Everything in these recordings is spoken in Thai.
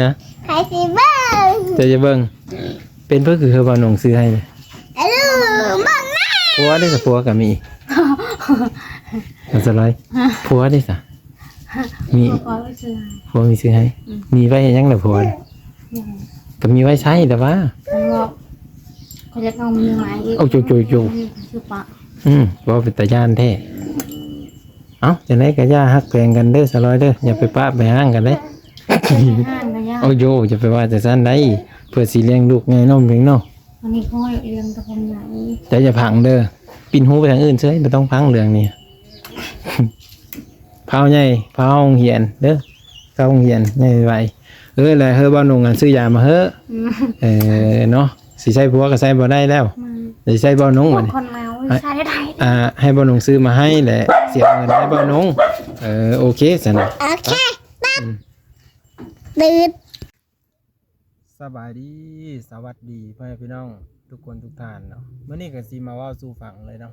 ฮะใครสิเบิ้ง จะเบิ่งเป็นเพื่อคือเฮาบ่หนงซื้อให้เลย ลูกบังแม่ ผัวได้ซะผัวก็มีเอาซะเลยผัวได้ซะมี ขอไปซื้อ ผัวมีซื้อให้มีไว้ให้ยังล่ะผัวน่ะก็มีไว้ใช้แต่ว่า มันบอกเขาจะเอามือไม้อีก เอาโจคือปะ บ่เป็นตาย่านแท้เอ้าจังได๋ก็อย่าฮักแพงกันเด้อซะเลยเด้ออย่าไปปะไปห้างกันเด้ ห้างก็ยาก เอาโยจะไปว่าแต่ซั่นได้เพื่อสิเลี้ยงลูกไงน้องเพียงเนาะ วันนี้ก็เรียนตะพงใหญ่ แต่อย่าพังเด้อปิ่นหูไปทางอื่นเฉยบ่ต้องพังเรื่องนี้ เผาใหญ่เผาโรงเรียนเด้อเข้าโรงเรียนใหญ่ไว้แล้วเฮ้อบ่หนุ่งซื้อยามาเฮ้อเนาะสิใช้ผัวก็ใช้บ่ได้แล้วสิใช้บ่หนุ่งบัดนี้ คนเมาใช้ได้ ให้บ่หนุ่งซื้อมาให้แหละเสียเงินให้บ่หนุ่งโอเคซั่นน่ะ โอเคปั๊บตื่น สบายดีสวัสดีพ่อแม่พี่น้องทุกคนทุกท่านเนาะมื้อนี้ก็สิมาเว้าสู่ฟังเลยเนาะ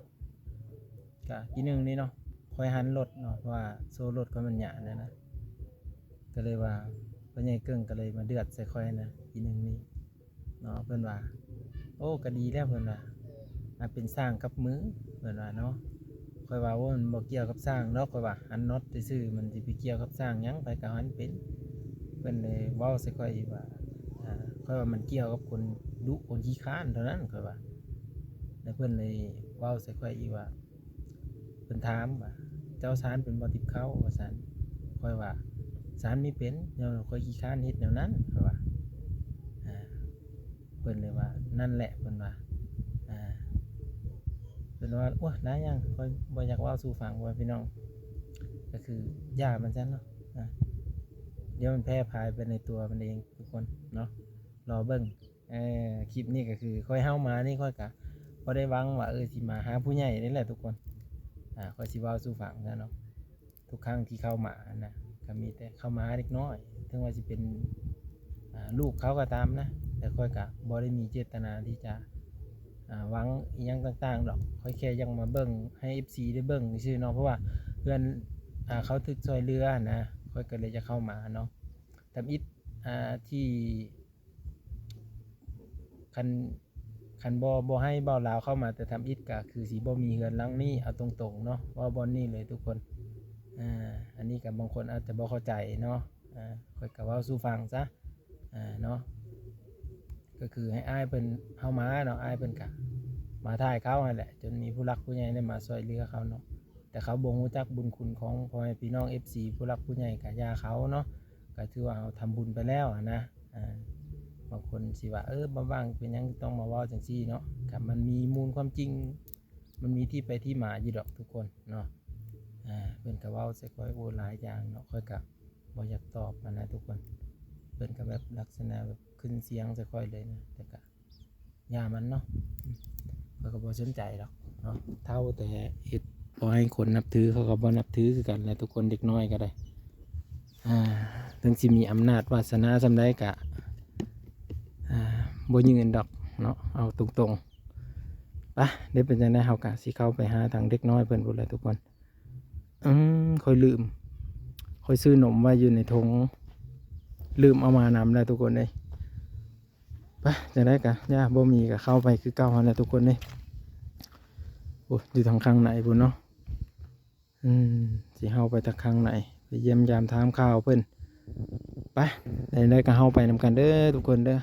ก็ทีนึงนี่เนาะค่อยหันรถเนาะเพราะว่าโซ่รถก็มันหยาเนี่ยนะก็เลยว่าพ่อใหญ่เกิ้งก็เลยมาเดือดใส่ค่อยนะทีนึงนี่เนาะเพิ่นว่าโอ้ก็ดีแล้วเพิ่นว่าเป็นสร้างกับมือเพิ่นว่าเนาะค่อยว่าโอ้มันบ่เกี่ยวกับสร้างเนาะค่อยว่าหันน็อตซื่อๆมันสิไปเกี่ยวกับสร้างหยังไปก็หันเป็นเพิ่นเลยเว้าใส่ค่อยว่าค่อยว่ามันเกี่ยวกับคนดุคนขี้ค้านเท่านั้นค่อยว่าแล้วเพิ่นเลยเว้าใส่ค่อยอีกว่าเพิ่นถามว่าเจ้าสารเป็นบ่ติดเข้าว่าซั่นค่อยว่าสารมีเป็นเดี๋ยวค่อยขี้ค้านเฮ็ดแนวนั้นค่อยว่าเพิ่นเลยว่านั่นแหละเพิ่นว่าเพิ่นว่าโอ้หลายอย่างค่อยบ่อยากเว้าสู่ฟังว่าพี่น้องก็คือย่ามันซั่นเนาะเดี๋ยวมันแพร่พายไปในตัวมันเองทุกคนเนาะรอเบิ่งคลิปนี้ก็คือค่อยเฮามานี่ค่อยกะบ่ได้หวังว่าสิมาหาผู้ใหญ่นี่แหละทุกคนค่อยสิเว้าสู่ฟังนะเนาะทุกครั้งที่เข้ามานะก็มีแต่เข้ามาเล็กน้อยถึงว่าสิเป็นลูกเขาก็ตามนะแต่ค่อยกะบ่ได้มีเจตนาที่จะหวังอีหยังต่างๆดอกค่อยแค่ยังมาเบิ่งให้ FC ได้เบิ่งซื่อเนาะเพราะว่าเพื่อนเขาถึกซอยเรือนะค่อยก็เลยจะเข้ามาเนาะทำอิฐที่คันบ่ให้เบาลาวเข้ามาแต่ทำอิฐก็คือสีบ่มีเฮือนหลังนี้เอาตรงๆเนาะว่าบ่นี่เลยทุกคนอันนี้กับบางคนอาจจะบ่เข้าใจเนาะค่อยก็เว้าสู่ฟังซะเนาะก็คือให้อ้ายเพิ่นเฮามาเนาะอ้ายเพิ่นก็มาถ่ายเขานั่นแหละจนมีผู้หลักผู้ใหญ่ได้มาช่วยเหลือเขาเนาะแต่เขาบ่รู้จักบุญคุณของพ่อแม่พี่น้อง FC ผู้หลักผู้ใหญ่ก็ย่าเขาเนาะก็ถือว่าเอาทำบุญไปแล้วนะบางคนสิว่าบ่ว่างเป็นยังต้องมาเว้าจังซี่เนาะกับมันมีมูลความจริงมันมีที่ไปที่มาอยู่ดอกทุกคนเนาะเพิ่นก็เว้าใส่ค่อยโอ้หลายอย่างเนาะค่อยก็บ่อยากตอบนะทุกคนเพิ่นก็แบบลักษณะแบบขึ้นเสียงใส่ค่อยเลยนะแต่ก็ย่ามันเนาะเพิ่นก็บ่สนใจดอกเนาะเท่าแต่เฮ็ดบ่ให้คนนับถือเขาก็บ่นับถือคือกันแหละทุกคนเด็กน้อยก็ได้ถึงสิมีอำนาจวาสนาซำใดก็บ่ยืนดอกเนาะเอาตรงๆไปเดี๋ยวเป็นจังได๋เฮาก็สิเข้าไปหาทางเด็กน้อยเพิ่นพุ่นแหละทุกคนค่อยลืมค่อยซื้อนมไว้อยู่ในถุงลืมเอามานำแล้วทุกคนเอ้ยไปจังได๋ก็ย่าบ่มีก็เข้าไปคือเก่าหั่นแหละทุกคนเอ้ยโอ้อยู่ทางข้างในพุ่นเนาะสิเฮาไปทางข้างในไปเยี่ยมยามถามข่าวเพิ่นไปได้ก็เฮาไปนำกันเด้อทุกคนเด้อ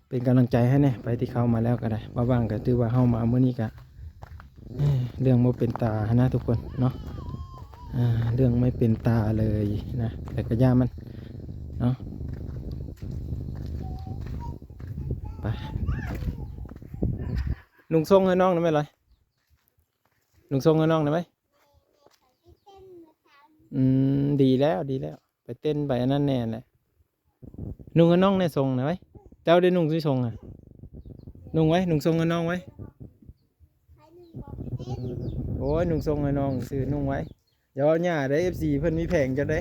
เป็นกำลังใจให้เนี่ยไปที่เข้ามาแล้วก็ได้ว่างๆก็ถือว่าเข้ามาเมื่อนี้ก็เรื่องไม่เป็นตานะทุกคนเนาะเรื่องไม่เป็นตาเลยนะแต่ก็ย่ามันเนาะไปลุงทรงให้น้องได้ไหมล่ะลุงทรงให้น้องได้ไหมดีแล้วไปเต้นไปอันนั้นแน่แหละนุ่งให้น้องในทรงได้ไหมเจ้าได้นุ่งที่ทรงนุ่งไว้นุ่งทรงให้น้องไว้โอ้ยนุ่งทรงให้น้องซื้อนุ่งไว้เดี๋ยวหญ้าได้ FC เพิ่นมีแผงจะได้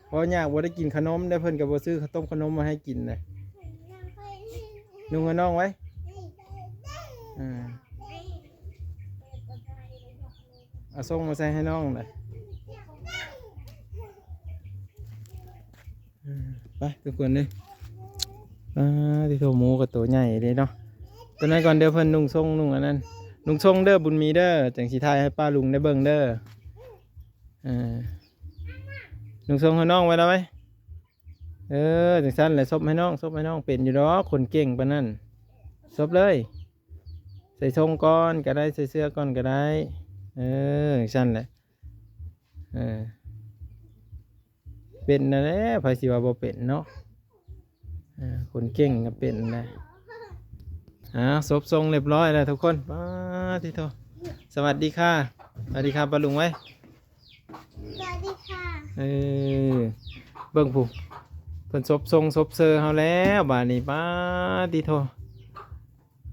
เพราะหญ้าบ่ได้กินขนมได้เพิ่นก็บ่ซื้อข้าวต้มขนมมาให้กินเลยนุ่งให้น้องไว้เอาทรงมาใส่ให้น้องเลย ไปทุกคนเลยที่โทหมูกับตัวใหญ่เลยเนาะตัวนั้นก่อนเดี๋ยวเพิ่นนุ่งทรงนุ่งอันนั้นนุ่งทรงเด้อบุญมีเด้อจังสีไทยให้ป้าลุงได้เบิ่งเด้อนุ่งทรงให้น้องไว้แล้วไหมจังสั้นเลยซบให้น้องเป็นอยู่ดอกคนเก่งปานนั้นซบเลยใส่ทรงก้อนก็ได้ใส่เสื้อก้อนก็ได้จังสั้นแหละเป็นนั่นแหละไผสิว่าบ่เป็นเนาะคนเก่งก็เป็นนะซบทรงเรียบร้อยแล้วทุกคนป้าที่โทสวัสดีค่ะสวัสดีครับป้าลุงไว้ สวัสดีค่ะ เบิ่งผู้เพิ่นซบทรงซบเซอร์เฮาแล้วบาดนี้ป้าที่โท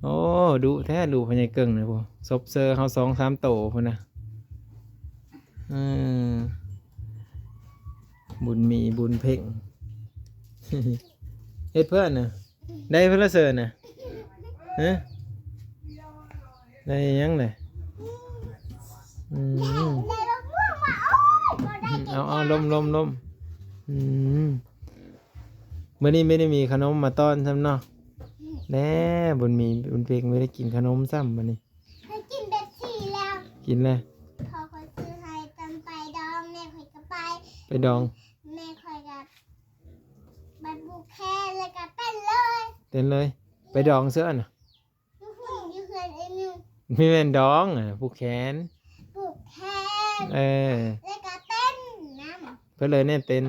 โอ้ดุแท้ดูพญายเกิ่งเลยผู้ซบเซอร์เฮา2-3 โตพุ่นน่ะบุญมีบุญเพ่ง เฮ็ดเพื่อนน่ะได้เพื่อนเสิร์น่ะได้ยังเลยเอาลมเมื่อนี้ไม่ได้มีขนมมาต้อนซ้ำเนาะแน่บุญมีบุญเพ่งไม่ได้กินขนมซ้ำวันนี้ ให้กินเบ็ดซี่แล้ว กินเลย พอคอยซื้อให้ตอนไปดองแม่คอยก็ไปดอง แม่คอยกับบัดบุกแค่เลยกับเต้นเลย เต้นเลยไปดองเสื้อน่ะ อยู่เพื่อนไอ้หนึ่ง มีแม่นดองผูกแขน บุกแค่เลยกับเต้นน้ำ เพื่อเลยเนี่ยเต้น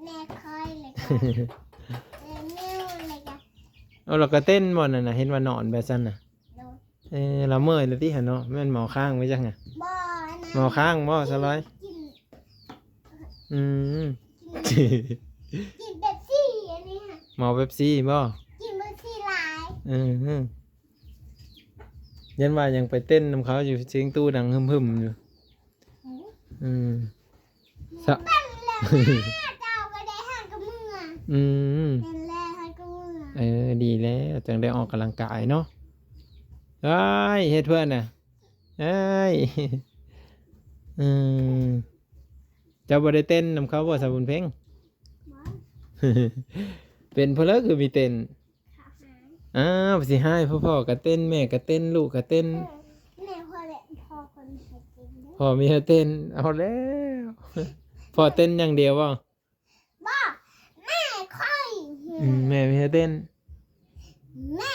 แม่คอยเลยกับนิ้วเลยกับ เอาเราก็เต้นหมดน่ะเห็นว่านอนแบบนั้นน่ะ โดน เราเมื่อยเลยที่หันเนาะแม่นหมอข้างไว้จังไง บ่อนะ หมอข้างบ่สบาย กิน กินเบ็ดซี่อันนี้ค่ะ หมอเป๊ปซี่บ่ กินเบ็ดซี่หลาย ยันว่ายังไปเต้นนำเขาอยู่เสียงตู้ดังหึมๆอยู่สะ เต้นแล้วเจ้าก็ได้ห่างกับมือเต้นแล้วห่างกับมือ ดีแล้วจังได้ออกกำลังกายเนาะเอ้ยเฮ็ดเพื่อนน่ะเอ้ยเจ้าบ่ได้เต้นนำเขาบ่สาวบุญเพ็ง เป็นเพราะแล้วคือมีเต้นสิให้พ่อก็เต้นแม่ก็เต้นลูกก็เต้น แม่พอแล้วพอคนใส่กินเด้อ พ่อมีให้เต้นเอาแล้วพ่อเต้นอย่างเดียวบ่ บ่แม่ค่อย แม่มีให้เต้น แม่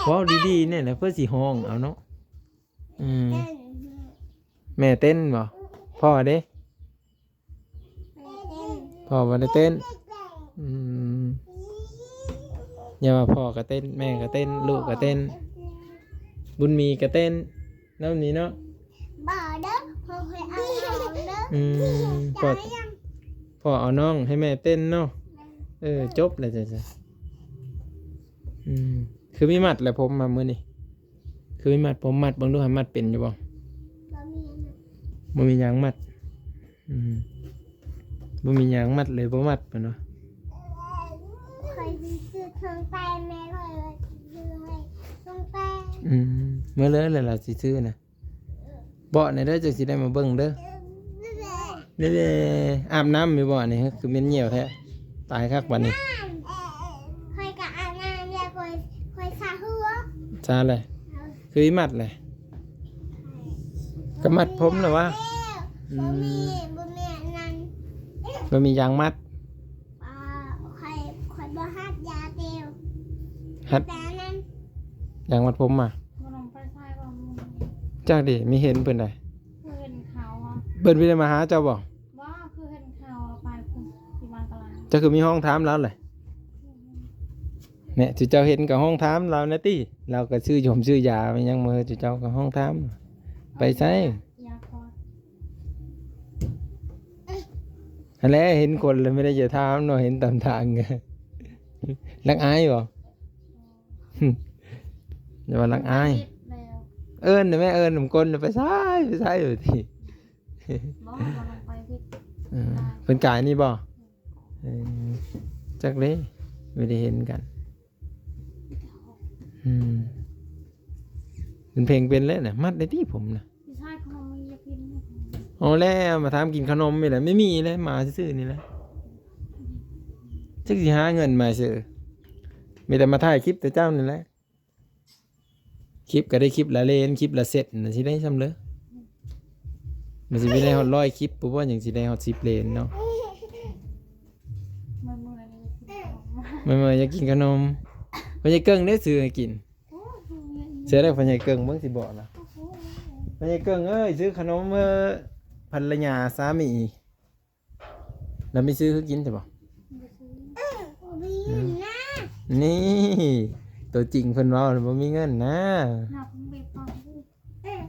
เว้าดีๆเนี่ยแหละเพื่อสิห้องเอาเนาะเต้น แม่เต้นบ่พ่อเด้ แม่เต้น พ่อบ่ได้เต้นอย่าว่าพ่อก็เต้นแม่ก็เต้นลูกก็เต้นบุญมีก็เต้นแล้วนี้เนาะ บ่เด้อพอเคยเอาน้องเด้อ พ่อพ่อเอาน้องให้แม่เต้นเนาะจบเลยจ้ะคือมีมัดแหละผมมามื้อนี้คือมีมัดผมมัดเบิ่งดูให้มัดเป็นอยู่บ่ บ่มีอันนั้นบ่มีหยางมัดบ่มีหยางมัดเลยบ่มัดปะเนาะ เคยซื้อเครื่องแป้งแม่เคยซื้อให้เครื่องแป้ง เมื่อเลยล่ะสิซื้อน่ะเบาะนี่เด้อจังสิได้มาเบิ่งเด้อเด้อาบน้ำมีบ่นี่คือเหม็นเหี่ยวแท้ตายคักบัดนี้ เคยกับอาบน้ำแล้วเคยสาหัว ซาเลยคืออีมัดเลยก็มัดผมเหรอวะบ่มีอันนั้น มันมียางมัด เคยบ่ฮัดยาเตียว ฮัด แต่อันนั้น ยางมัดผมมา บ่ลองไปใส่บ่มึง จากดิมีเห็นเพิ่นได้ คือเห็นเขาอ่ะ เพิ่นบ่ได้มาหาเจ้าบ่ ว่าคือเห็นเขาไปคุณที่มากลาง เจ้าคือมีห้องถามแล้วเลยเนี่ยที่เจ้าเห็นกับห้องถามเรานะติเราก็ชื่อชมชื่อยามันยังมือที่เจ้ากับห้องถามไปใส่ ยาคอด อันแรกเห็นคนเลยไม่ได้จะถามเนาะเห็นตามทางไงรักอายบ่อย่าว่ารักอาย แล้ว เอิ้นน่ะแม่เอิ้นนำก้นน่ะไปใส่อยู่ที่ บ่ลองไปพิษ เพิ่นกายนี่บ่จักเลยไม่ได้เห็นกันเป็นเพลงเป็นแล้วน่ะมัดได้ที่ผมน่ะ พี่ชายเขาไม่อยากกิน เอาแล้วมาถามกินขนมนี่แหละไม่มีเลยมาซื่อๆนี่แหละ จักสิหาเงินมาซื้อมีแต่มาถ่ายคลิปแต่เจ้านี่แหละคลิปก็ได้คลิปละเลนคลิปละเสร็จน่ะสิได้ซ้ำเลยมันสิไม่ได้ฮอด100คลิปปุ๊บว่าอย่างสิได้ฮอด10เลนเนาะ มันเมื่อยเลยกินของ เมื่ออยากกินขนมพ่อใหญ่เกิ้งได้ซื้อให้กินเสียได้พ่อใหญ่เกิ้งเบิ่งสิบอกนะพ่อใหญ่เกิ้งเอ้ยซื้อขนมภรรยาสามีแล้วไม่ซื้อให้กินใช่ป่ะ บีนะ นี่ตัวจริงเพิ่นเว้าบ่มีเงินนะ หนักเบ็ดฟัง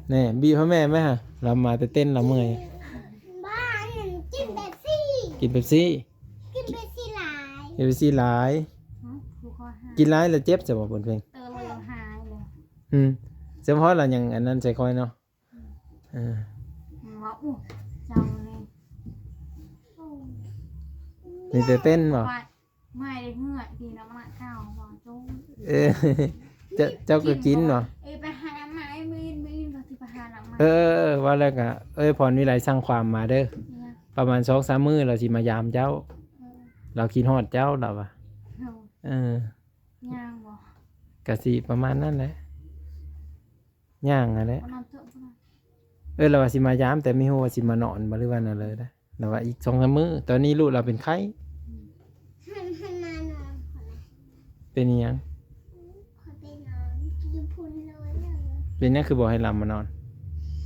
แน่บีพ่อแม่ไหมฮะเรามาแต่เต้นเราเมื่อย บ้านหนึ่งกินแบบซี่ กินเป๊ปซี่ กินแบบซี่หลาย เป๊ปซี่หลาย ดูคอหาย กินหลายแล้วเจ็บจะบ่เพิ่นเพลง เติมเลยหายเลย เฉพาะเรายังอันนั้นใส่คอยเนาะเออ ว่าอู้จังเลย มีแต่เต้นบ่ ไม่ได้เหงื่อทีน้ำมันข้าวหวานจุ้ง เออเจ้าก็กินบ่ ไปหาไม้มีนก็ที่ไปหาหนังไม้ ว่าแล้วก็พรวิไลสร้างความมาเด้อประมาณ 2-3 มื้อเราสิมายามเจ้า เราคิดฮอดเจ้าเราอ่ะย่างบ่ ก็สิประมาณนั้นแหละย่างนั่นแหละ นอนเถอะ เราว่าสิมายามแต่ไม่ฮู้ว่าสิมานอนบ่หรือว่านั่นเลยนะเราว่าอีก 2-3 มื้อตอนนี้ลูกเราเป็นไข้ ให้มานอนขอนะ เป็นอิหยัง ขอไปนอนอยู่พุ่นเลยเลย เป็นหยังคือบ่ให้เรามานอน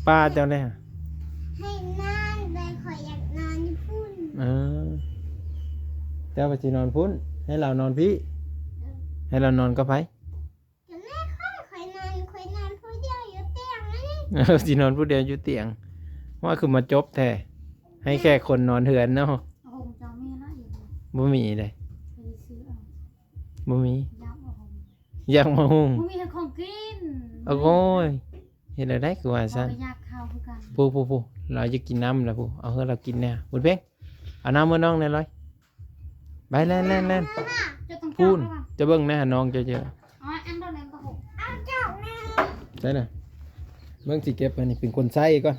ป้าเจ้าเลยฮะ ให้นอนแต่ขออยากนอนอยู่พุ่น เออเจ้าไปสินอนพุ่นให้เรานอนพี่ ให้เรานอนกับไผ แต่แม่ค่อยนอนผู้เดียวอยู่เตียงนะนี่ สินอนผู้เดียวอยู่เตียงว่าคือมาจบแท้ให้แค่คนนอนเหือนเนาะ โอ้โหเจ้าแม่ละอยู่ บ่มีเลย ไปซื้อเอา บ่มี ยับโอ้โห อยากมาหุง มึงมีแต่ของกิน โอ้ยเฮ็ดได้คือว่า เรา ซั่น ไปยากข้าวคือกัน ผู้เราจะกินน้ำแล้วผู้เอาให้เรากินแน่บุญเพ่งเอาน้ำมาน้องแน่เลยไปแล่น จะต้อง พู จับ น แล้วป่ะ จะเบิ่งแน่น้องจะเจอ อ๋ออันโดนเล่นตะหก เอาจอกนะ ใช่น่ะเบิ่งสิเก็บอันนี้เป็นคนใส่ก่อน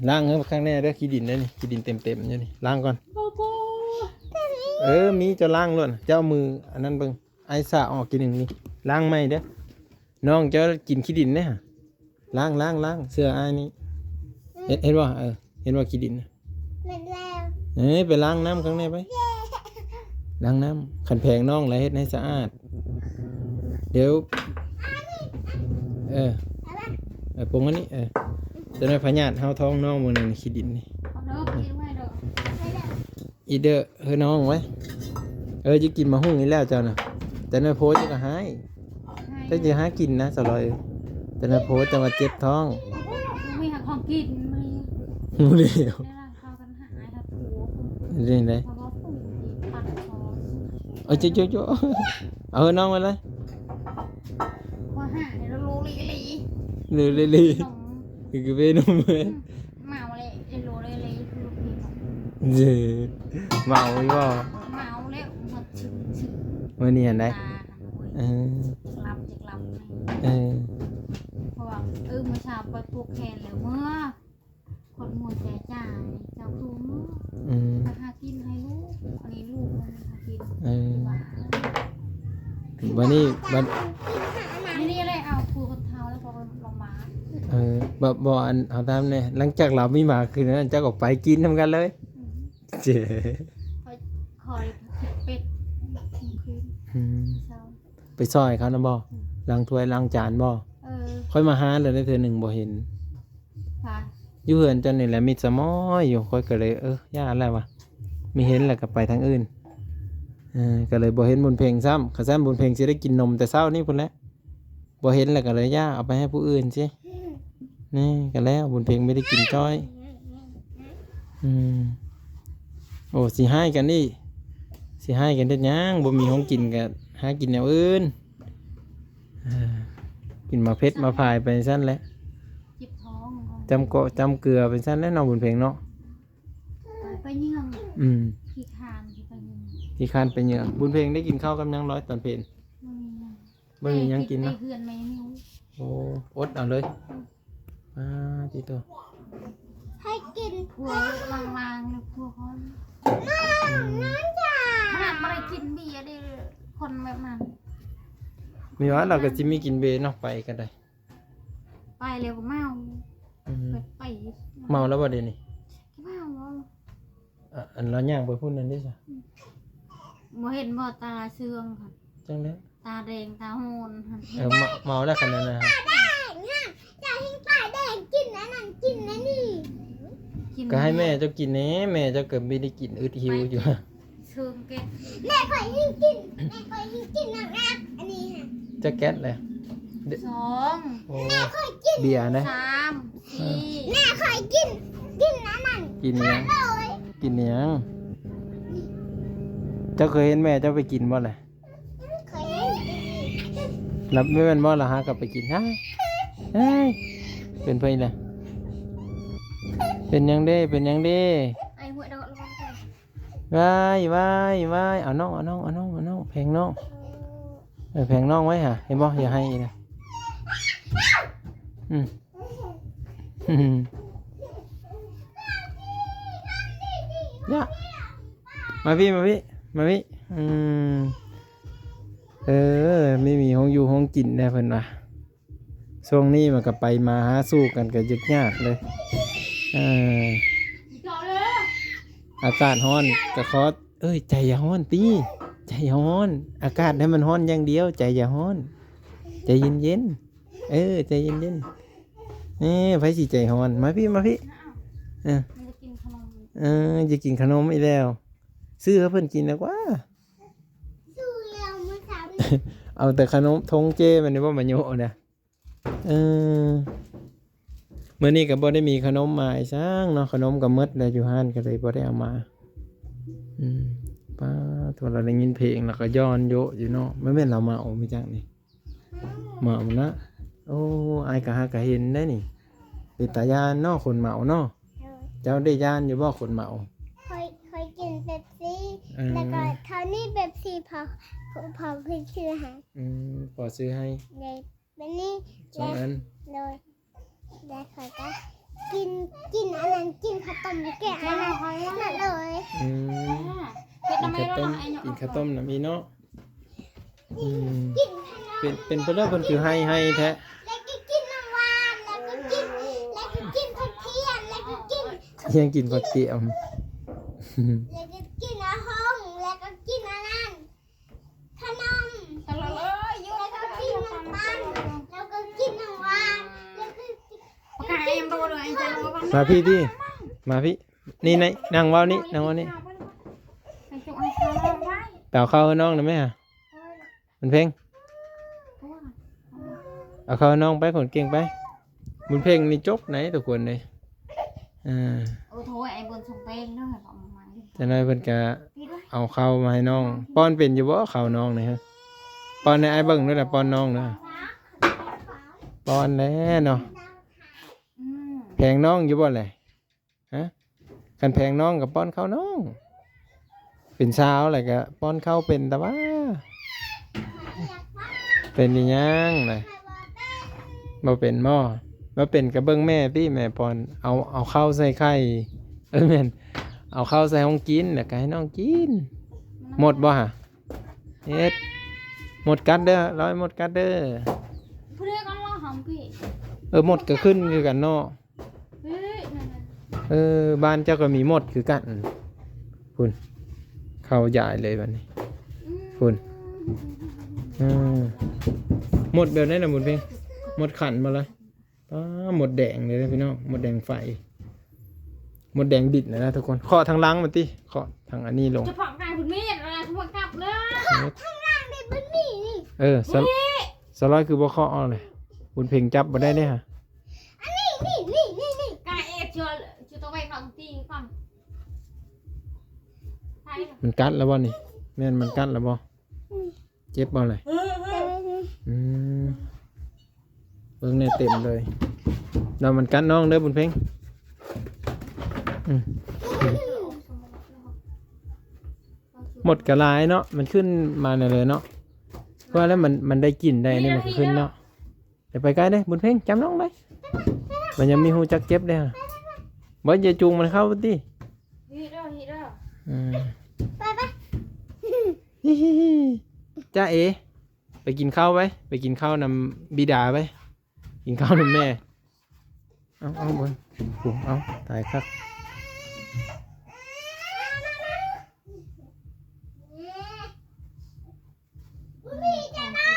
ล้างเด้อข้างแน่เด้อขี้ดินเด้อนี่ขี้ดินเต็มๆอยู่นี่ล้างก่อน โอ้โห มีเจะล้างล้วนเจ้ามืออันนั้นเบิ่งไอ้สะออกกินหนึ่งนี่ล้างไม่เด้อน้องเจ้ากินขี้ดินเนี่ยล้างเสื้ออ้ายนี่เห็นว่าเห็นว่าขี้ดินน่ะ เม็ดแล้ว ไปล้างน้ำข้างในไปล้างน้ำขันแพงน้องแล้วเฮ็ดให้สะอาดเดี๋ยวปรุงอันนี้จะได้พญาติเฮาท้องน้องมื้อนึงขี้ดินนี่ เอาเด้อไปกินไว้เด้อ อีเด้อเฮ้ยน้องไว้จะกินมาหุ้งอีแล้วเจ้าน่ะแต่ในโพสต์ก็ให้ถ้าจะหากินนะสลอยแต่ในโพสต์จะว่าเจ็บท้อง มีหาของกินมี งูเดียว ได้ร่างข้าวกันหายทัดหัว นี่ได เพราะว่าปุ่มปัดคอ โจ้เอาน้องมาเลย ว่าหายแล้วรู้ลี ลี หนม คือเวนมเลย เมาเลยไอ้รู้เลยคือลูกพี่ เมาอีบ่ เมาแล้วหมดชื่อ มื้อนี้เห็นได้ ตาหลับจากหลับ เพราะว่าเมื่อเช้าไปปลูกแคนแล้วเมื่อคนหัวใจจ่ายเจ้าครูเมื่อมาหากินให้ลูกอันนี้ลูกมันหากินบ้า วันนี้บัด นี่เลยเอาครูคนเท้าแล้วพอลงมา บ่อันเอาตามเนี่ยหลังจากเรามีหมาคืนนั้นเจ้าก็ไปกินทำกันเลยเจ๋ คอยเป็ดคืนเช้า ไปซอยเขานะบ่ล้างถ้วยล้างจานบ่ค่อยมาหาเลยได้เทื่อหนึ่งบ่เห็น ค่ะ อยู่เฮือนจนนี่แหละมีสมอยอยู่ค่อยก็เลยย่าแล้ววะไม่เห็นแล้วก็ไปทางอื่นก็เลยบ่เห็นบุญเพลงซ้ำข้าซ้ำบุญเพลงสิได้กินนมแต่เช้านี่พุ่นแหละบ่เห็นแล้วก็เลยย่าเอาไปให้ผู้อื่นสินี่ก็แล้วบุญเพลงไม่ได้กินจ้อยโอ้สิให้กันนี่สิให้กันเด็ดหยังบ่มีของกินก็หากินแนวอื่นกินมาเพชรมาพายไปซั่นแหละ จิบท้อง จำเกาะจำเกลือเป็นสั้นแน่นอนบนเพลงเนาะ ไปเยื่อง ขี้คานที่ไปเยื่อง ที่คานไปเหยื่อบุญเพลงได้กินข้าวกับยังร้อยตอนเพลนไม่มียังกินเนาะ เพื่อนไม่นิ้ว โอ้อดเอาเลยที่ตัว ให้กิน พัวลางๆเลยพัวเขา น้ำจ้า ขนาด บียได้คนแบบนั้น มีว่าเราก็สิมีกินเบเนาะไปก็ได้ ไปเร็วก็เมา อืม ไป เมาแล้วบ่เดี๋ยวนี้ เมาบ่ อันเราย่างไปพุ่นนั่นดิจ้ะ บ่เห็นบ่ตาเสื่องค่ะ จังได๋ ตาแดงตาโหนค่ะ เมาแล้วขนาดนั้นนะครับ แดงอ่ะจะให้ป้าแดงกินนะนั่นกินนะนี่ กิน ก็ให้แม่เจ้ากินแหน่แม่เจ้าเกิดไม่ได้กินอึดหิวอยู่ เสื่องเก็บ แม่คอยให้กินแม่คอยให้กินน้ำน้ำอันนี้ค่ะ จะแก๊สเลย สอง โอ้ คอยกิน เบียร์นะ สามสี่ แม่คอยกินกินนะนั่น กินหยัง เลย กินหยังเจ้าเคยเห็นแม่เจ้าไปกินบ่ล่ะ คอยให้กิน รับไม่เป็นบ่ล่ะฮะกลับไปกินฮะเฮ้ยเป็นเพิ่นล่ะเป็นหยังเด้เป็นหยังเด้ ไอ้หัวดอกระวังกัน ว้ายเอาน้องแพงน้องแพงน้องไว้ฮะเห็นบ่อย่าให้นะอืม ย่ามาพี่อืมไม่มีห้องอยู่ห้องกินได้เพิ่นว่ะช่วงนี้มันก็ไปมาหาสู้กันก็ยึกยากเลยเออ จอดเลย อากาศร้อนก็ขอใจอย่าร้อนตีใจอย่าร้อนอากาศให้มันร้อนอย่างเดียวใจอย่าร้อนใจเย็นใจเย็นไผสิใจร้อนมาพี่เออ มันจะกินขนม จะกินขนมอีกแล้วซื้อให้เพิ่นกินแล้วว่า สู้เร็วมือสาม เอาแต่ขนมทงเจมันนี่ว่ามันโยเนี่ยเมื่อนี้ก็บ่ได้มีขนมมาอีกซังเนาะขนมก็หมดแล้วอยู่ห้านก็เลยบ่ได้เอามาป้าตัวเราได้ยินเพลงแล้วก็ย้อนโยอยู่เนาะไม่แม่นเรามาเอาไม่จังนี่มาเอานะโอ้อายก็หาก็เห็นได้นี่เป็นตายานเนาะคนเมาเนาะเจ้าได้ยานอยู่บ่คนเมา คอยกินเป๊ปซี่ แล้ว ก็เท่านี้เป๊ปซี่พอเพิ่งชื่อหา พอซื้อให้ เลยเป็นนี่ 2 อัน เลยแล้วคอยก็กินอันนั้นกินข้าวต้มแกะอันนั้นนั่นเลย เป็ด กิ ทำ น ไม ข้าว เรา ต้ม ไอ้ กินข้าวต้มนะมีเนาะ กิน เป็นเพื่อนเพิ่นคือให้แท้ แล้วก็กินน้ำหวานแล้วก็กินผักเทียนแล้วก็กิน ยังกินผักเกี๊ยว แล้วก็กินอาหงแล้วก็กินอันนั้นขนม ตลอดเลยยุ่ง แล้วก็กินน้ำตาลแล้วก็กินน้ำหวานแล้วก็ ปากกาเอ็มโดเลยไอ้เจ้าระวัง มาพี่ดิมาพี่นี่ไหนนั่งเว้านี่นั่งเว้านี่ ไอ้จุกไอ้ข้าวเราไว้ เต่าเข้าให้น้องได้ไหมฮะมันเพลงเอาเข้าให้น้องไปคนเก่งไปบุญเพลงนี่จบไหนทุกคนเลยโอ้โถไอ้บนส่งเพลงด้วยบอกมาใหม่ จะน้อยเพิ่นก็ พี่ด้วย เอาเข้ามาให้น้องป้อนเป็นอยู่บ่เข้าน้องนี่ฮะป้อนในไอ้เบิ่งด้วยแหละป้อนน้องนะป้อนแล้วเนาะแพงน้องอยู่บ่แหละฮะคันแพงน้องกับป้อนเข้าน้องเป็นสาวอะไรก็ป้อนเข้าเป็นแต่ว่าเป็นอีหยังเลยบ่เป็นหม้อบ่เป็นกับเบิ่งแม่พี่แม่ป้อนเอาข้าวใส่ไข่แม่นเอาข้าวใส่ห้องกินแล้วก็ให้น้องกินหมดบ่ฮะเฮ็ดหมดกัดเด้อร้อยหมดกัดเด้อ เพื่อนก็รอหอมพี่ หมดก็ขึ้นคือกันเนาะ เฮ้ยนั่น บ้านเจ้าก็มีหมดคือกันคุณเข้าใหญ่เลยบัดนี้คุณหมดแบบนี้นะหมดเพลงหมดขันมาเลยหมดแดงเลยนะพี่น้องหมดแดงไฟหมดแดงดิดเลยนะทุกคนเคาะทางล้างมันติเคาะทางอันนี้ลง จะผักนายคุณมีดอะไรทุกกลับเลย ข้างล่างเป็นบะหมี่นี่ สลอยคือบ่เคาะเอาเลยบุญเพลงจับบ่ได้เนี่ยฮะ อันนี้นี่ กายเอฟจะต้องไปฟังตีฟังใช่ มันกัดแล้วบ่นี่แม่นมันกัดแล้วบ่เจ็บบ่เลยเบิ่งเนี่ยเต็มเลยเรามันกัดน้องเด้อบุญเพลงหมดกระลายเนาะมันขึ้นมาเลยเนาะเพราะแล้วมันได้กลิ่นได้นี่มันก็ขึ้นเนาะเดี๋ยวไปใกล้ได้บุญเพ่งจำน้องได้มันยังมีหูจักเจ็บได้ฮะบ่อย่าจูงมันเข้าไปดิ ฮีโร่ ไป ย จ้าเอไปกินข้าวไปไปกินข้าวนำบิดาไปกินข้าวนำแม่เอาเบิ่งผมเอาตายครับ พี่จะได้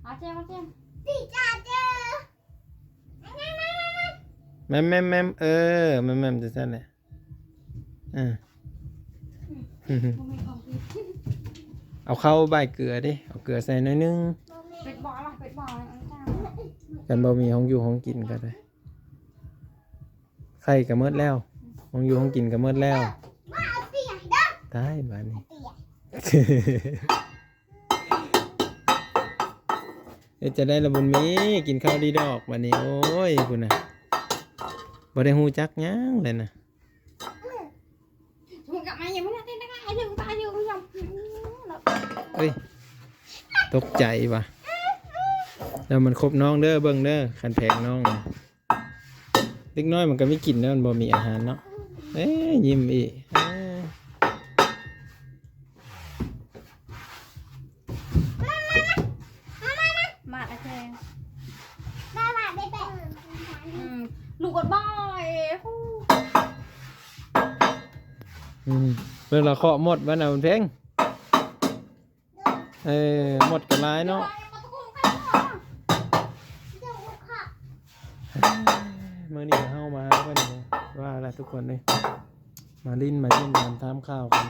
เอาเจ้า พี่จะเจอ แม่แม่แม่จะสั่นแหละบ่มีของกิน เอาเข้าใบเกลือดิเอาเกลือใส่หน่อยนึง เป็ดบ่อล่ะเป็ดบ่อเอาจ้า กันบ่มีของอยู่ของกินก็ได้ไข่ก็หมดแล้วของอยู่ของกินก็หมดแล้ว มาเอาเปียกเด้อ ตายบ้านนี้ เปียก เดี๋ยวจะได้ระบุญมีกินข้าวดีดอกวันนี้โอ้ยคุณน่ะบ่ได้ฮู้จักหยังเลยนะ มึงกลับมาอย่ามาเต้นได้ไอ้ถึงตายอยู่มึงยอม เอ้ยตกใจว่ะแล้วมันครบน้องเด้อเบิ่งเด้อคันแพงน้องน่ะเล็กน้อยมันก็ไม่กินแล้วมันบ่มีอาหารเนาะเอ้ยยิ้มอีกมาไอ้แจง ได้บาทได้แปะ ลูกกดบ่อยฮู้ เรื่องละเคาะหมดบ้านเอาเพลงหมดกันหลายเนาะ เดี๋ยวค่ะ มื่อนี้เฮามาหากันนี่ว่าอะไรทุกคนเลยมาลิ้นมาเยี่ยมยามทามข้าวกัน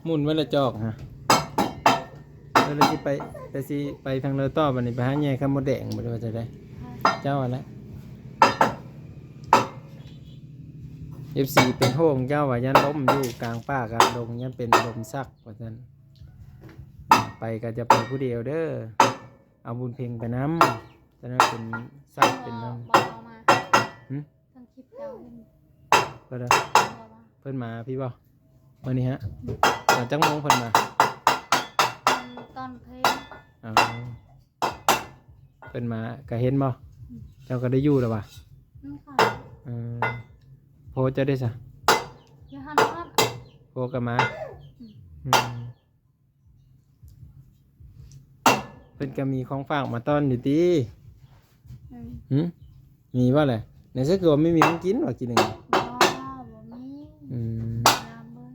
หมุนไว้ละจอกฮะเราสิไปทางเรือต่อบัดนี้ไปหาแย่ข้ามมดแดงบ่รู้ว่าจะได้เจ้าอะไรF4 เป็นโฮงเจ้าว่ายันล้มอยู่กลางป่ากลางดงยันเป็นลมซักว่าซั่นไปก็จะไปผู้เดียวเด้อเอาบุญเพ็งไปน้ำจะนั้นเป็นซักเป็นน้ำ บ่เอามาทั้งคลิปเก่าเพิ่น ก็ได้ บ่มา เพิ่นมาพี่บ่วันนี้ฮะตอนจังโมงเพิ่นมา ตอนเพลง อ๋อเพิ่นมาก็เห็นบ่เจ้าก็ได้อยู่แล้วว่ะ นี่ค่ะ โพสจะได้ซะ อย่าหันรอด โพสก็มาเพิ่นก็มีของฝากมาต้อนอยู่ติมีว่าแหละในสักตัวไม่มีของกินว่ากินหนึ่ง บ่มียามเบิ่ง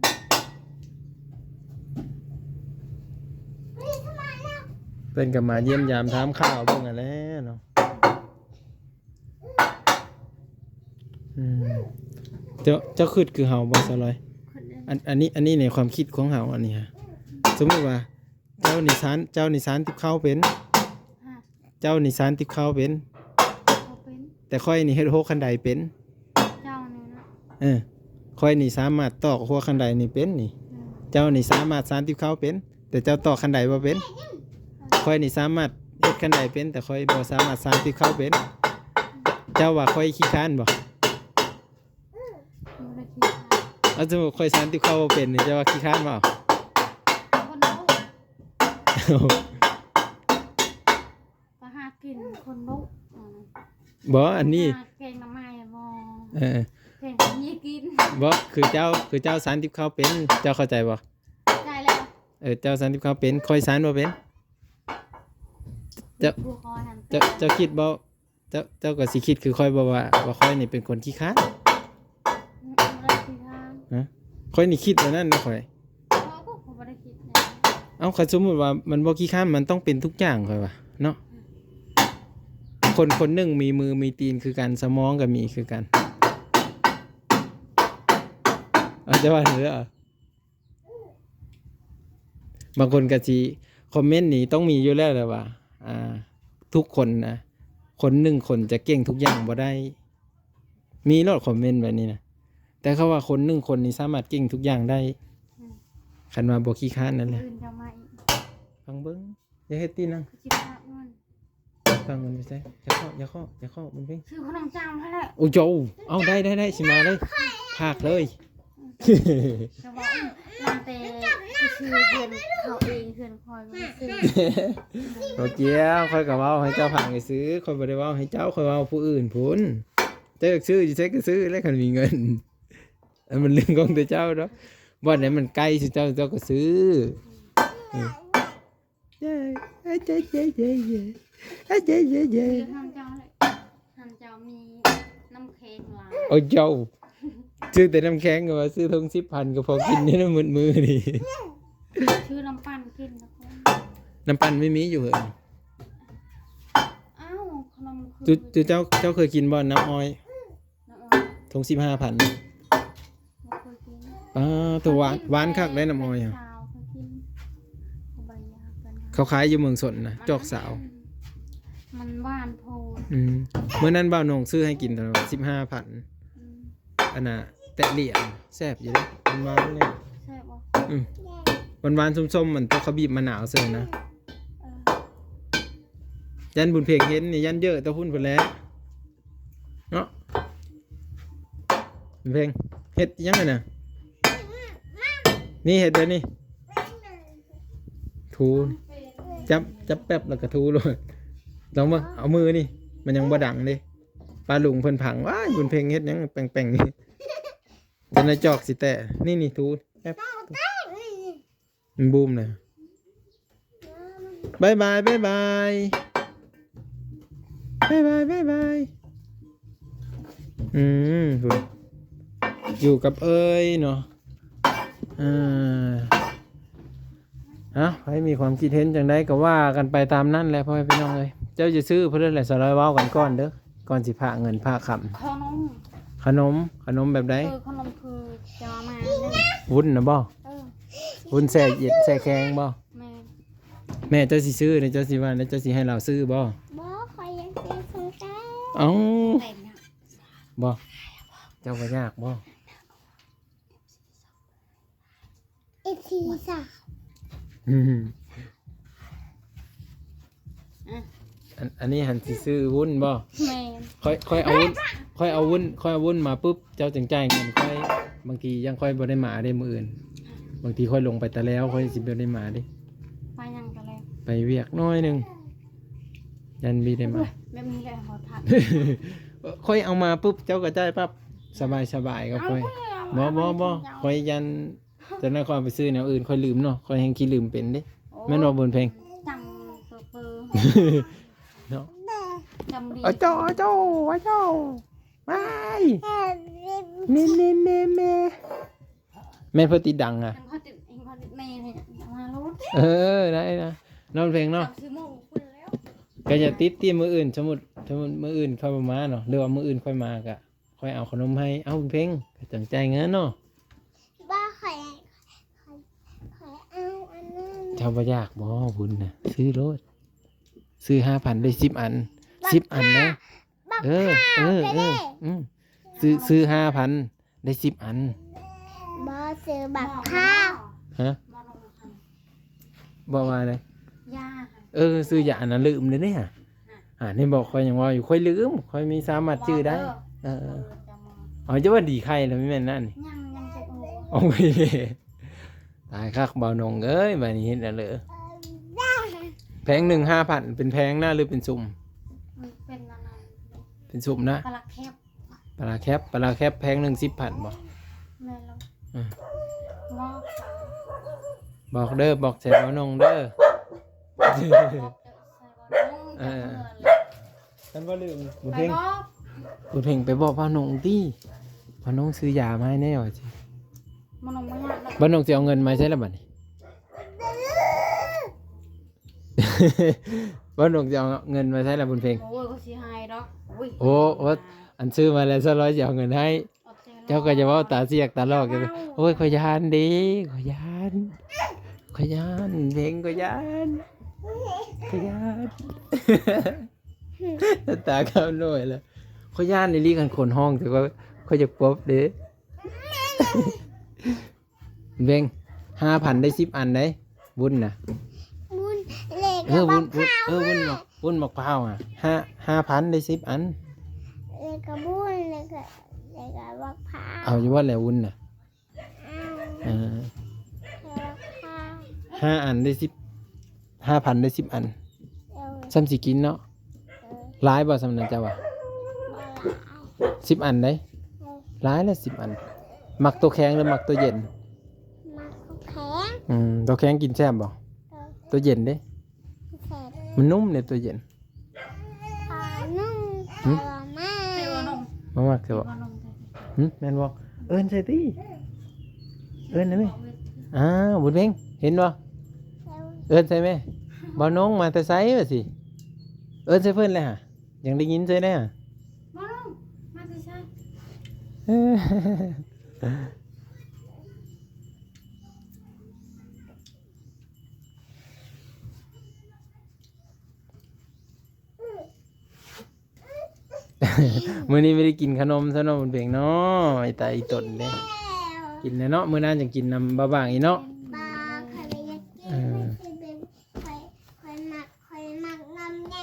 เพิ่นก็มาเยี่ยมยามถามข้าวเพิ่นนั่นแหละเนาะเจ้าคิดคือเฮาบ่ซะเลย คนเดิน อันนี้ในความคิดของเฮาอันนี้ฮะสมมุติว่าเจ้านิสานติบข้าวเป็น ฮะ เจ้านิสานติบข้าวเป็น เขาเป็น แต่ค่อยนี่เฮ็ดโฮคันไดเป็น เจ้านี่นะ ค่อยนี่สามารถตอกหัวคันไดนี่เป็นนี่เจ้านี่สามารถสานติบข้าวเป็น แต่เจ้าตอกคันไดบ่เป็นค่อยนี่สามารถเฮ็ดคันไดเป็น แต่ค่อยบ่สามารถสานติบข้าวเป็น เจ้าว่าค่อยขี้ค้านบ่ อยู่ในคลิป เอาสมมุติค่อยสานติบข้าวบ่เป็นนี่เจ้าว่าขี้ค้านบ่ คนรู้ก็หากินคนรู้ บ่อันนี้ หาเก่งน้ำไม้บ่ เออ เก่งยี่กิน บ่คือเจ้าสานติบข้าวเป็น เจ้าเข้าใจบ่ ใช่แล้ว เจ้าสานติบข้าวเป็นค่อยสานบ่เป็น บัวคอนั่น เจ้าคิดบ่เจ้าก็สิคิดคือค่อยบ่ว่าค่อยนี่เป็นคนขี้ค้าน บ่ได้คิดทาง ค่อยนี่คิดแบบนั้นนะค่อย เขาก็บ่ได้คิดนะ เอาคันสมมุติว่ามันบ่ขี้ค้านมันต้องเป็นทุกอย่างค่อยว่าเนาะคนหนึงมีมือมีตีนคือกันสมองก็มีคือกันเอาจะว่าเหรอบางคนก็สิคอมเมนต์นี่ต้องมีอยู่แล้วแหละว่าทุกคนนะคนหนึ่งคนจะเก่งทุกอย่างบ่ได้มีรอดคอมเมนต์แบบนี้นะแต่เขาว่าคนหนึ่งคนนี่สามารถเก่งทุกอย่างได้คันว่าบ่ขี้ค้านนั่นแหละ อื่นจะมาอีก ฟังเบิ่งอย่าเฮ็ดตีนัง คิดภาพมัน ฟังมันไปใส่อย่าเคาะมันเพ่ง ชื่อขนมจามเท่าไหร่ โอ้โจเอาได้สิมาเลยพากเลย จะบอกลานเตคือเพื่อนเขาเองเพื่อนคอยมาซื้อ โอเจียวค่อยก็เว้าให้เจ้าพากให้ซื้อค่อยบ่ได้เว้าให้เจ้าค่อยเว้าผู้อื่นพุ่นเจ้าอยากซื้ออยู่ใช้ก็ซื้อแล้วคันมีเงินอันมันเรื่องของแต่เจ้าเนาะ บ่อนไหนมันใกล้สิเจ้าก็ซื้อเย้เย้เย้เย้เย้เย้เย้เย้ คือห้ามเจ้าเลยห้ามเจ้ามีน้ำเค็มหลาย โอ้เจ้าซื้อแต่น้ำแข็งก็ว่าซื้อทง10,000ก็พอกินนี่นะมือนี่ ชื่อน้ำปั่นกินนะคุณ น้ำปั่นไม่มีอยู่เหรอ อ้าวขนมคือ เจ้าเคยกินบ่น้ำอ้อย น้ำอ้อย ทง15,000 บ่เคยกิน ตัวหวานคักได้น้ำอ้อยอะ สาวเคยกินใบยาเป็น เขาขายอยู่เมืองสนนะจอกสาว มันหวานโพด เมื่อนั้นบ่าวหนงซื้อให้กินตอน15,000 อืม อันน่ะแตะเหลี่ยมแซ่บอยู่เด้มันหวานเลย ใช่บ่ หวานส้มๆเหมือนตัวเขาบีบมะนาวเสิร์ฟนะ เออ ยันบุญเพลงเห็นนี่ยันเยอะตัวพุ่นพุ่นแล้วเนาะบุญเพลงเฮ็ดยังไงน่ะนี่เฮ็ดเลยนี่ทูจับแป๊บแล้วก็ทูเลยลองมาเอามือนี่มันยังบ่ดังเลยปลาหลุงเพิ่นผังว้ายบุญเพลงเฮ็ดยังแป่งๆนี่จะในจอกสิแต่นี่ทูแป๊บมันบูมเลยบายบายบายบายบายบายบายบายคุณอยู่กับเอ้ยเนาะให้มีความคิดเห็นจังได้ก็ว่ากันไปตามนั้นแหละพ่อแม่พี่น้องเลยเจ้าจะซื้อเพื่อนแหละสลอยเว้ากันก่อนเด้อก่อนสิพาเงินพาคำขนมแบบใด ขนมคือจะมาเนี่ย วุ้นนะบ่ เออ วุ้นแส่เย็ดแส่แข็งบ่ แม่ แม่เจ้าสิซื้อเนี่ยเจ้าสิว่าแล้วเจ้าสิให้เราซื้อบ่ บ่คอยยังเป็นคนแก่ เอ้า เต็มเนี่ย บ่เจ้าก็ยากบ่ อีกทีสาว อันนี้หันสิซื้อวุ้นบ่ แม่ ค่อยเอาวุ้นมาปุ๊บเจ้าจังจ่ายเงินค่อยบางทียังค่อยบ่ได้มาได้มื้ออื่นบางทีค่อยลงไปแต่แล้วค่อยสิบ่ได้มาเด้ ไปยังกันแล้ว ไปเวียกน้อยหนึงยันบีได้มา แบบนี้เลยขอทัก ค่อยเอามาปุ๊บเจ้าก็จ่ายปั๊บสบายก็ค่อยบ่ค่อยยันจะนครไปซื้อแนวอื่นค่อยลืมเนาะค่อยแฮงขี้ลืมเป็นเด้แม่นบ่บนเพลง จำเปอร์ เนาะ จำดี เจ้าไปแม่เพิ่นติดดังอ่ะ เขาติดแม่เนี่ยมารถ ได้นะน้องเพลงเนาะ ซื้อหมูคุณแล้ว ก็จะติดที่มืออื่นสมมุติมืออื่นค่อยมาเนาะหรือว่ามืออื่นค่อยมาก็ค่อยเอาขนมให้เอาเพลงก็จังใจเงินเนาะ บ่คอยเอาอันนั้น เจ้าบ่ยากบ่บุญน่ะซื้อรถซื้อ 5,000 ได้10 อัน10 อันนะ บัก เออ ข้าวไปเด้ ซื้อ 5,000 ได้10 อัน บ่ซื้อบักข้าว ฮะ มานมคัน บ่ว่าเลย ยา ซื้ออย่าอันนั้นลืมเลยเนี่ยนี่บอกค่อยยังว่าอยู่ค่อยลืมค่อยมีสามารถชื่อได้จะว่าดีใครแล้วไม่แม่นนั่นนี่ ยังจะโอ้ โอ้ยตายคักเบาหนงเอ้ยบัดนี้เห็นแล้วเหรอแพง1 5,000เป็นแพงนะหรือเป็นสุ่ม มันเป็นอะไร เป็นสุ่มนะ ปลาแคบ ปลาแคปแพง1 10,000บ่ แม่แล้วงอก บอกเด้อบอกใส่เบาหนงเด้อ ฉันว่าลืมบุญ ไป เพ่ง งอก บุญเพ่งไปบอกเบาหนงดิเบาหนงซื้อยามาให้แน่ว่ะจิ มันลงไม่ยาก เบาหนงจะเอาเงินมาใช่แล้วบัดนี้ เบาหนงจะเอาเงินมาใช่แล้วบุญเพ่ง โอ้ยก็สิให้ดอก โอ้อันซื้อมาแล้วซะร้อยจะเอาเงินให้ เจ้าก็จะเว่าตาเสียกตาลอกกันโอ้ยขอยานดีขอยานเพลงขอยานตาข้าวหน่อยแล้วขอยานในรีกันคนห้องแต่ว่าขอยจะปบเด้เพลง5,000 ได้10 อันได้บุญนะ บุญเล็กกับบักข้าว บุญมะพร้าว5,000 ได้10 อัน เล็กกับบุญเล็กกับบักข้าว เอาอยู่ว่าแล้วบุญน่ะ เอา 5 บักข้าว อันได้5,000 ได้10 อัน เอา ซ้ำสิกินเนาะหลายบ่สำนักเจ้าว่ะ บ่หลาย 10 อันได้หลายแล้ว10 อันมักตัวแข็งหรือมักตัวเย็น ตัวแข็งกินแซ่บบ่ตัวเย็นเด้ เสร็จ มันนุ่มเนี่ยตัวเย็น พอนุ่มแต่ว่าไม่ เตวานม มากๆคือบ่ วานม แม่นบ่เอิ้นใส่ติเอิ้นได้ไหมอ้าวบุญเพ็งเห็นบ่เอิ้นใส่ไหมบ่น้องมาแต่ไสว่าสิเอิ้นใส่เพิ่นเลยฮะยังได้ยินใส่ได้ฮะ วานมมาสิใช่ เอ้อมื้อนี้ไม่ได้กินขนมซะเนาะบุญเพ็งเนาะไอ้ตาอีตนเด้กินแล้วเนาะมื้อหน้าจังกินนำบ่บางอีเนาะ บาใครไม่อยากกินไม่ใช่เป็นคอยหมักน้ำใหญ่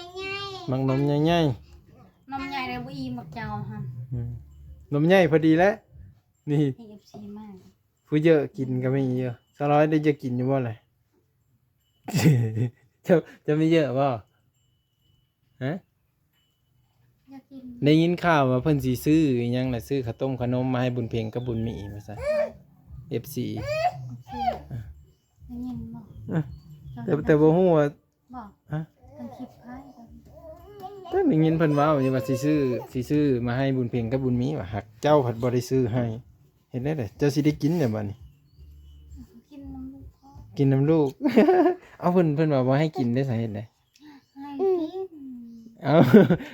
มักนมใหญ่ นมใหญ่เลยบ่อีหมักเจ้าหั่น ๆนมใหญ่พอดีแล้วนี่ ให้ FC มาก ผู้เยอะกินก็ไม่เยอะสร้อยได้จะกินอยู่บ่เลย จะไม่เยอะบ่ฮะ อยากกิน ได้ยินข่าวว่าเพิ่นสิซื้ออิหยังน่ะซื้อข้าวต้มขนมมาให้บุญเพ็งกับบุญมีว่าซั่น FC ได้ยินบ่ แต่บ่ฮู้ว่า บ่ ฮะ ตั้งคลิปไว้กัน แต่ได้ยินเพิ่นเว้าอยู่ว่าสิซื้อมาให้บุญเพ็งกับบุญมีว่าหักเจ้าผัดบ่ได้ซื้อให้เห็นได้เด้อเจ้าสิได้กินเนี่ยบัดนี้ กินน้ำลูกพ่อ กินน้ำลูก เอาเพิ่นว่าบ่ให้กินได้สาเหตุใด ให้กิน เอา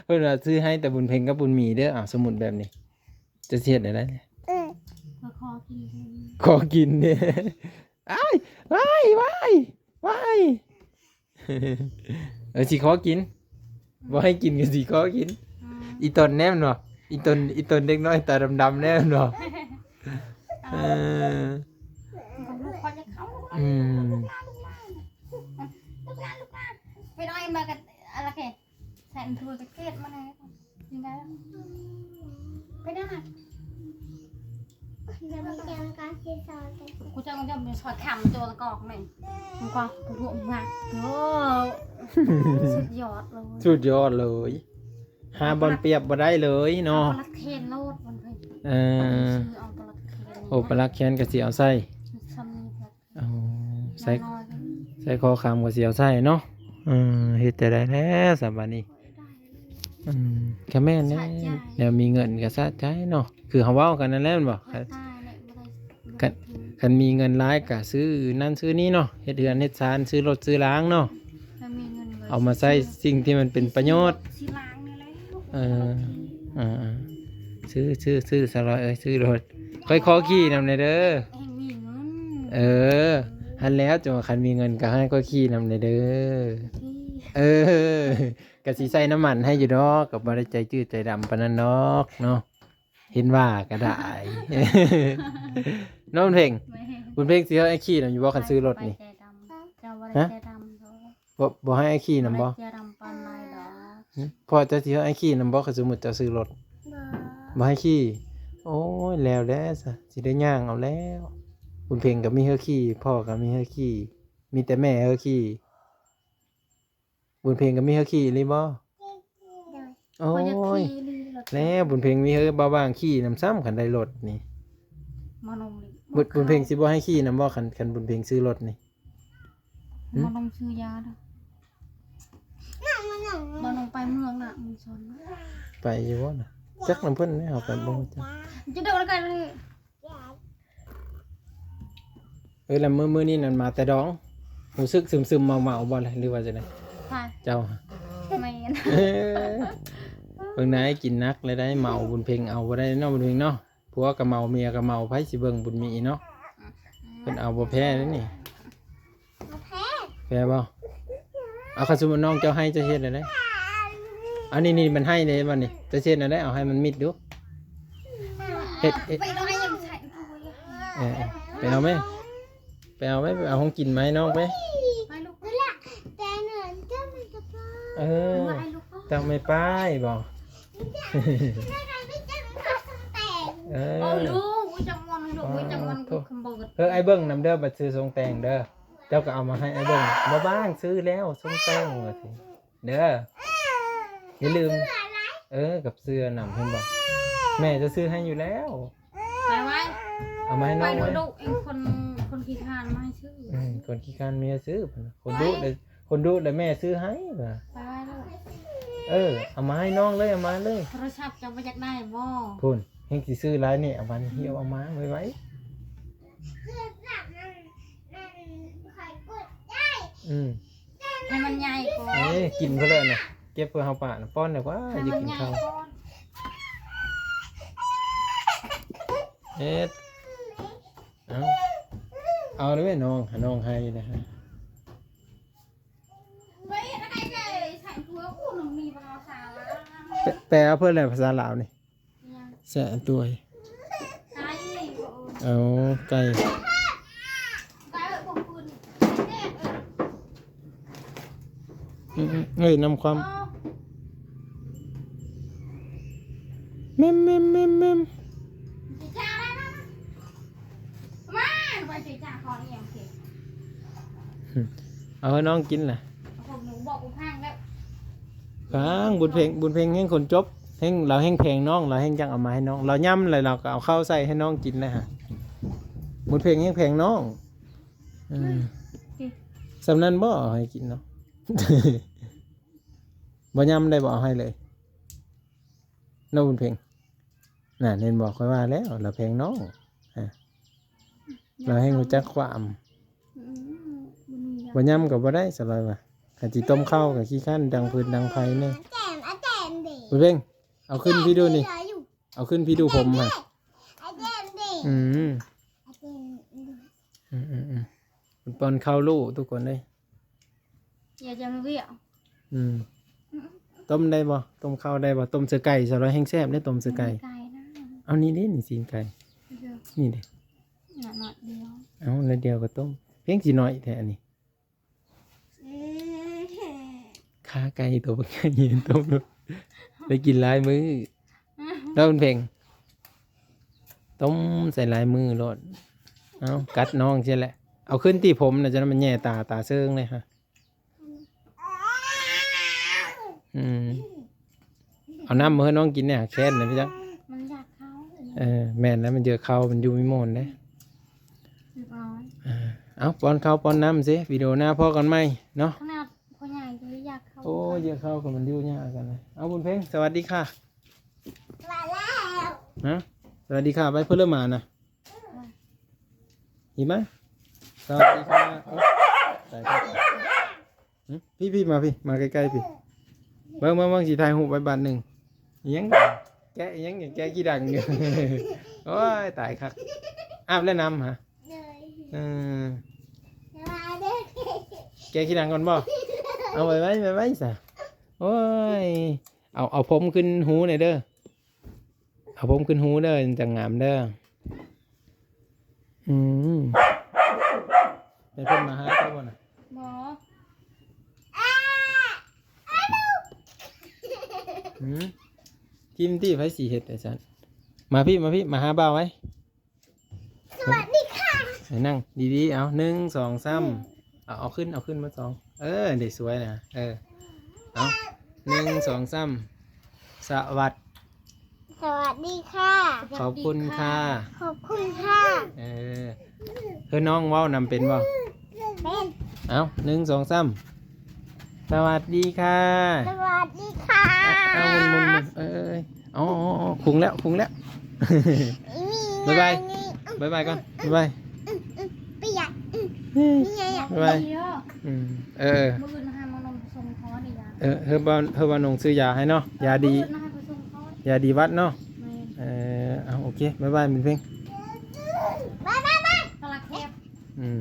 เพิ่นว่าซื้อให้แต่บุญเพ็งกับบุญมีเด้ออ้าวสมุดแบบนี้ จะเสียดได้ได ๆเออ มาขอกินกัน ขอกินเนี่ยอ้ายว้ายว้ายว้ายสิขอกินบ่ให้กินก็สิขอกิน อีตนแนมเนาะอีตนเด็กน้อยตาดำๆแนมเนาะเออ กับลูกพ่อจะเข้า อืม ลูกหลานไปน้อยมากันอะไรแกใส่ถุงตะเกียบมาไหนยังไงไปได้ไหม จะมีเกมการที่สอนกัน กูจะเป็นสอดคำตัวตะกอกหน่อยมึงกว่ากูรวมมาโอ้สุดยอดเลย สุดยอดเลยหาบอลเปรียบบ่ได้เลยเนาะ ปลักเคนโลดมันเคย เออ ซื้อเอาปลักเคน โอ้ปลาลักแคนก็สิเอาใส่ ซ้ำนี่แบบ เอาใส่ น้อยกัน ใส่คอคำก็สิเอาใส่เนาะเฮ็ดแต่ได้แล้วสบัดนี้แค่แม่นแน่เดี๋ยวมีเงินก็สะใจเนาะคือเฮาเว้ากันนั่นแหละแม่นบ่ ตายเลยไม่ได้ คันมีเงินหลายก็ซื้อนั่นซื้อนี้เนาะเฮ็ดเรือนเฮ็ดศาลซื้อรถซื้อล้างเนาะ ไม่มีเงินเลย เอามาใช้สิ่งที่มันเป็นประโยชน์ สิล้างนี่แหละ ซื้อสลอยซื้อรถค่อยขอขี่นำในเด้อ เองมีเงิน หันแล้วจังว่าคันมีเงินก็ให้ค่อยขี่นำในเด้อ ที่ ก็สิใส่น้ำมันให้อยู่ดอกก็บ่ได้ใจจืดใจดำปานนั้นดอกเนาะเห็นว่าก็ได้ น้องเพลง ไม่ให้ คุณเพลงสิให้ขี่นำอยู่บ่คันซื้อรถนี่ ใบใจดำเจ้าว่าได้ใจดำเด้อ บ่ให้ขี่นำบ่ ใจดำปานใดดอก พอจะสิให้ขี่นำบ่คันสมมุติจะซื้อรถ บ่ บ่ให้ขี่โอ้ยแล้วแหล้วซะสิได้ย่างเอาแล้วคุณเพลงก็มีเฮอขี่พ่อก็มีเฮอขี่มีแต่แม่เฮอขี่บุญเพลงก็มีเฮอขี่เลยบ่โอ้ เขาจะ ย ขี่ลีรถ แล้วบุญเพลงมีเฮอบ่บางขี่นำซ้ำคันได้รถนี่ มานมเลย บุญเพลงสิบ่ให้ขี่นำบ่คันบุญเพลงซื้อรถนี่ มานมซื้อยาด้อ หนัง มานมไปเมืองน่ะมึงสน ไปอยู่บ่น่ะจักนำเพิ่นแม่เอาไปบ่รู้จัก จะเดินกันเลย แล้วมื้อนี้นั่นมาแต่ดองรู้สึกซึมๆเมาๆบ่ล่ะหรือว่าจังได๋ ใช่ เจ้า ไม่เห็น เบิ่งนายกินนักเลยได้เมาบุญเพ็งเอาบ่ได้เนาะบุญเพ็งเนาะผัวก็เมาเมียก็เมาไผสิเบิ่งบุญมีเนาะเพิ่นเอาบ่แพ้เด้นี่ มาแพ้ แพ้บ่เอาคันสมมุติน้องเจ้าให้เจะเฮ็ดได้อันนี้มันให้เลยบัดนี้จะเฮ็ดได้เอาให้มันมิดดูเฮ็ด ไปน้อยยังใส่ตัว ไปเอาไหมไปเอาของกินไหมน้องไป ไปลูก นั่นแหละแต่เหนือเจ้ามันจะป้า ไปลูก ต้องไม่ป้ายบ่ ได้ไงไม่เจ้ามันก็สแตก โอ้ลูกวิจังวันลูกวิจังวันกูคำบอก ไอ้เบิ่งนำเด้อบัดซื้อทรงแต่งเด้อเจ้าก็เอามาให้ไอ้เบิ่งบ่บ้างซื้อแล้วทรงแต่งว่าสิเด้ออย่าลืมกับเสื้อนำเพิ่นบอกแม่จะซื้อให้อยู่แล้ว ไปไว้ เ เอามาให้ ไป น้อง ดู ไว้ ดุเองคนขี้คร้านมาให้ชื่อ คนขี้คร้านเมียซื้อพุ่นน่ะคนดุเลยแม่ซื้อให้บ่ะ ไปลูก เอามาให้น้องเลยเอามาเลย โทรศัพท์จะมาจากได้บ่ พุ่นเฮงสิซื้อหลายนี่เอามาเหี่ยวเอามาไว้ ให้มันใหญ่ก่อน กินเพื่อเลยน่ะเก็บเพื่อเฮาปะน่ะป้อนน่ะว่า ให้ จะ มัน กิน ใหญ่ ข้าว ก่อน เอาเลยแม่น้องให้นะฮะ เว้ยอะไรเลยใส่ตัวอู้หนูมีภาษาละ แปลเอาเพื่ออะไรภาษาลาวนี่ ยัง แสะตัว ไก่ เอาไก่ ไก่แบบผมปืนแน่เอ้ยนำความเมม จ้าอะไรมาไปสิจ้าคอนี่ยังเก่ง เอาให้น้องกินล่ะ ผมหนูบอกกูพังแล้ว ค้างบุญเพลงแห่งคนจบแห่งเราแห่งเพลงน้องเราแห่งจังเอามาให้น้องเราย่ำเลยเราก็เอาข้าวใส่ให้น้องกินเลยฮะบุญเพลงแห่งเพลงน้องสำนันบ่เอาให้กินเนาะ บ่ย่ำได้บ่เอาให้เลยน้องบุญเพลงน่ะเน้นบอกค่อยว่าแล้วเราเพลงน้องเราให้รู้จักความบ่ย่ำกับบ่ได้สบายว่ะขันจิต้มข้าวกับขี้ข้านดังพื้นดังไฟเนี่ย แจมดิ บุญเพลงเอาขึ้นพี่ดูนี่เอาขึ้นพี่ดูผมอ่ะ แจมดิ อืมมันปอนข้าวลูกทุกคนเลย อย่าจะมาเวี่ยว ต้มได้บ่ต้มข้าวได้บ่ต้มเสือไก่สำหรับแห้งแซ่บได้ต้มเสือไก่ ไก่นะ เอานี่ดินี่สิงไก่นี่ดิ หน่อยเดียว เอาแล้วเดียวก็ต้มเพียงสิน้อยแท้อันนี้ขาไก่ตัวบ่ไก่ยืนต้มได้กินหลายมื้อแล้วมันเพ่งต้มใส่หลายมือโลดเอากัดน้องใช่แหละเอาขึ้นที่ผมน่ะจะมันแย่ตาเซิงเลยฮะเอาน้ำมาให้น้องกินเนี่ยแค่นเลยพี่จ๊ะ มันอยากเข้า แม่นแล้วมันเจอข้าวมันอยู่ไม่หมดเลย ร้อย เอาป้อนข้าวป้อนน้ำสิวิดีโอหน้าพ่อกันไหมเนาะ ขนาดพ่อใหญ่ก็อยากเข้า โอ้เยอะข้าวกับมันอยู่ยากกันเลยเอาบุญเพ่งสวัสดีค่ะ มาแล้ว ฮะสวัสดีค่ะไปเพื่อนเริ่มมานะเห็นไหมสวัสดีค่ะใส่พี่มาพี่มาใกล้ๆพี่เบิ้งสีไทยหูใบบาทหนึ่งยังแกยังอย่างแกกี่ดังอยู่ โอ้ยตายครับอาบแล้วน้ำฮะ เลย มาเด้อ แกขี้ดังก่อนบ่เอาไว้ซะโอ้ยเอาผมขึ้นหูหน่อยเด้อเอาผมขึ้นหูเด้อจังงามเด้อเป็นเพิ่นมาหาเจ้าบ่น่ะ หมอ กิมตี้ไผสีเฮ็ดไอ้สันมาพี่มาหาบ่าวไว้ สวัสดีค่ะ ให้นั่งดีๆเอา1 2 3เอาขึ้นมา2เด็กสวยนะเอา1 2 3สวัสดี สวัสดีค่ะ ขอบคุณค่ะ ขอบคุณค่ะ น้องเว้านำเป็นบ่ เป็น เอา1 2 3สวัสดีค่ะ สวัสดีค่ะ เอามุนอ๋อคุงแล้ว บ๊ายบาย บ๊ายบายก่อนบ๊ายบาย เปียกนี่ไงอ่ะ บ๊ายบาย เยอะ มือ เมื่อคืนนะคะมานมผสมคอดียา เฮอบ้านนงซื้อยาให้เนาะยาดี เมื่อคืนนะคะผสมคอย าดีวัดเนาะ ไม่ เอาโอเคบ๊ายบายมินเพ่ง บาย ตลาดแคบ อืม